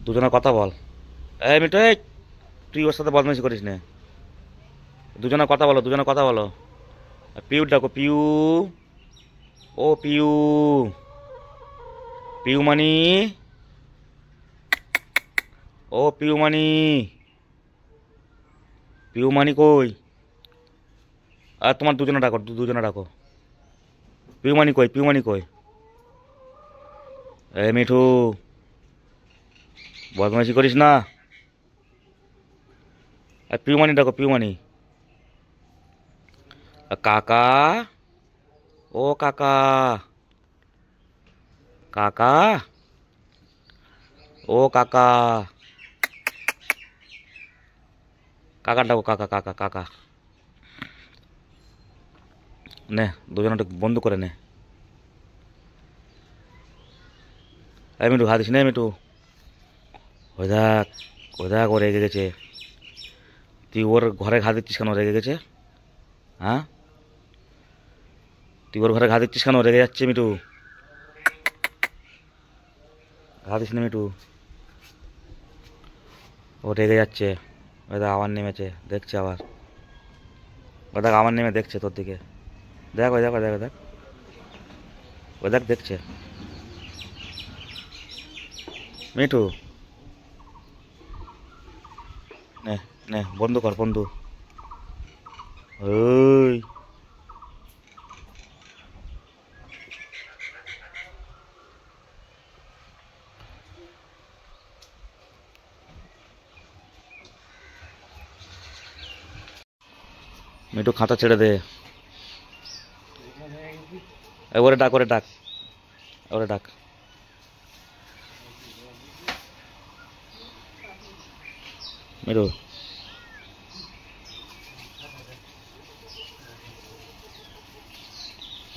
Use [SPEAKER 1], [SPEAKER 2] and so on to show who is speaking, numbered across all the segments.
[SPEAKER 1] দুজনে কথা বল। এই মিঠু, এই তুই ওর সাথে বদমাইশি করিস না। দুজনে কথা বলো, দুজনে কথা বলো। পিউ ডাকো, পিউ। ও পিউ। পিউ মানি। ও পিউ মানি। পিউ মানি কই? আর তোমার দুজনে ডাকো, দুজনে ডাকো। পিউ মানি কই? পিউ মানি কই? এই মিঠু, বদমাইশি করিস না। আর পিউ মানি ডাকো, পিউ মানি। কাকা। ও কাকা। কাকা। ও কাকা। কাকা ডাকো, কাকা কাকা কাকা। নে, দুজনে বন্ধ করে নে। এই মিঠু, হাত দিস নে মিঠু। ওই দেখ, ওই দেখ, ও রেগে গেছে। তুই ওর ঘরে ঘা দিচ্ছিস কেন? রেগে গেছে? হ্যাঁ, তুই ওর ঘরে ঘা দিচ্ছিস কেন? রেগে যাচ্ছে মিঠু। ঘা দিস না মিঠু। ও রেগে যাচ্ছে। ওই দেখ আবার নেমেছে, দেখছে আবার। ওই দেখ আবার নেমে দেখছে তোর দিকে। দেখ, ওই দেখ, ওই দেখ, ওই দেখ, ওই দেখ দেখছে। মিঠু, নে, নে বন্ধ কর, বন্ধু। ওই মিঠু, খাতা ছেড়ে দে। ওরে ডাক, ওরে ডাক, ওরে ডাক। মিঠু,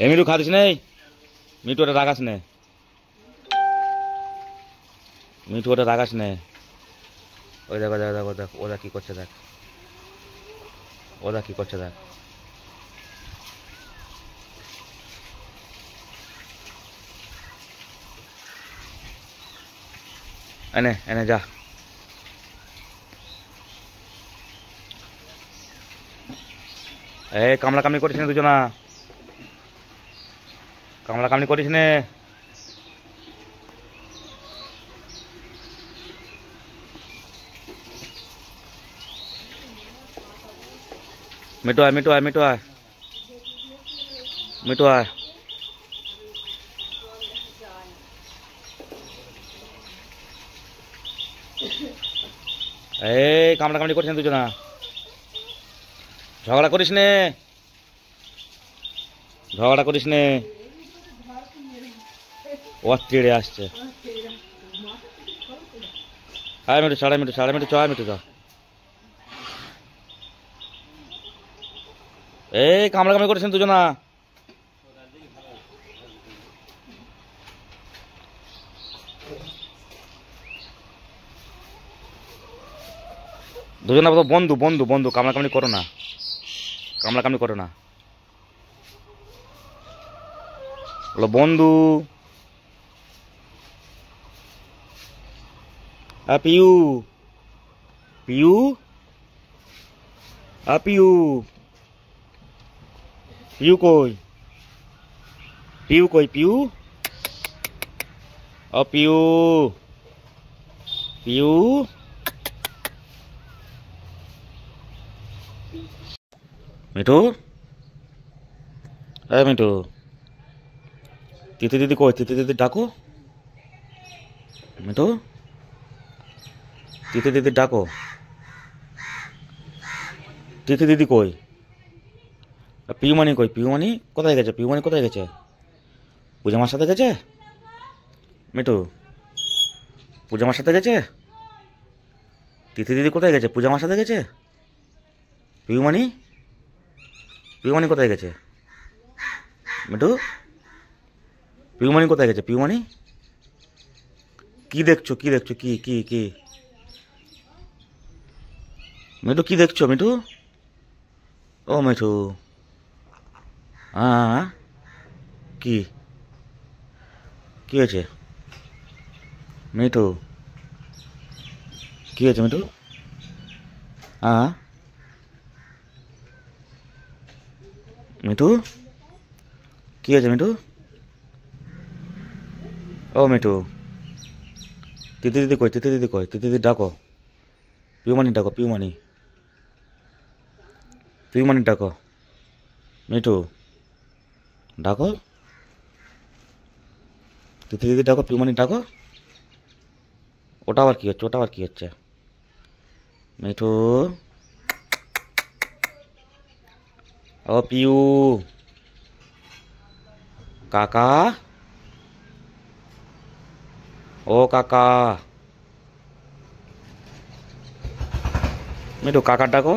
[SPEAKER 1] এ মিঠু, খাতিস নেই। মিঠু, ওটা রাগাস নে। মিঠু, ওটা রাগাস নে। ওই দেখ, ওই দেখ, দেখ, ও দেখ, ও দেখ কি করছে, দেখ। ও দেখ কি করছে, দেখ। এনে এনে যা। এই কামলা কামলি করিস না দুজনা। কামলা কামলি করিস নে। মিঠু আয়, মিঠু আয়, মিঠু আয়, মিঠু আয়। এই কামলা কামলি করিস না দুজনা। ঝগড়া করিস নে। ঝগড়া করিস নে। ও তেড়ে আসছে। আয় মিঠু, ছাড়া মিঠু, ছাড়া মিঠু, চ মিঠু, চ। এই কামলা কামলি করিস না দুজনা। দুজনা তো বন্ধু, বন্ধু, বন্ধু, কামলা কামলি করো না। কামলা কামলি করো না, বলো বন্ধু। পিউ। পিউ। পিউ। পিউ কই? পিউ কই? পিউ। পিউ। পিউ। মিঠু, মিঠু, তিথি দিদি কই? তিথি দিদি ডাকো। মিঠু, তিথি দিদি ডাকো। তিথি দিদি কই? পিউমানি কই? পিউমানি কোথায় গেছে? পিউমানি কোথায় গেছে? পূজামার সাথে গেছে? মিঠু, পূজামার সাথে গেছে? তিথি দিদি কোথায় গেছে? পূজামার সাথে গেছে? পিউমানি, পিউমানি কোথায় গেছে? মিঠু, পিউমানি কোথায় গেছে? পিউমানি, কি দেখছো? কি দেখছো? কি কি কি? মিঠু, কি দেখছো মিঠু? ও মিঠু, হ্যাঁ, কি কি হয়েছে? মিঠু, কি হয়েছে মিঠু? হ্যাঁ মিঠু, কি হয়েছে মিঠু? ও মিঠু, তিথি দিদি কই? তিথি দিদি কই? তিথি দিদি ডাকো, পিউমানি ডাকো, পিউমানি, পিউমানি ডাকো, মিঠু ডাকো, তিথি দিদি ডাকো, পিউমানি ডাকো। ওটা আবার কি হচ্ছে? ওটা আবার কি হচ্ছে? মিঠু, ও পিউ, কাকা, ও কাকা, মিঠু কাকা ডাকো।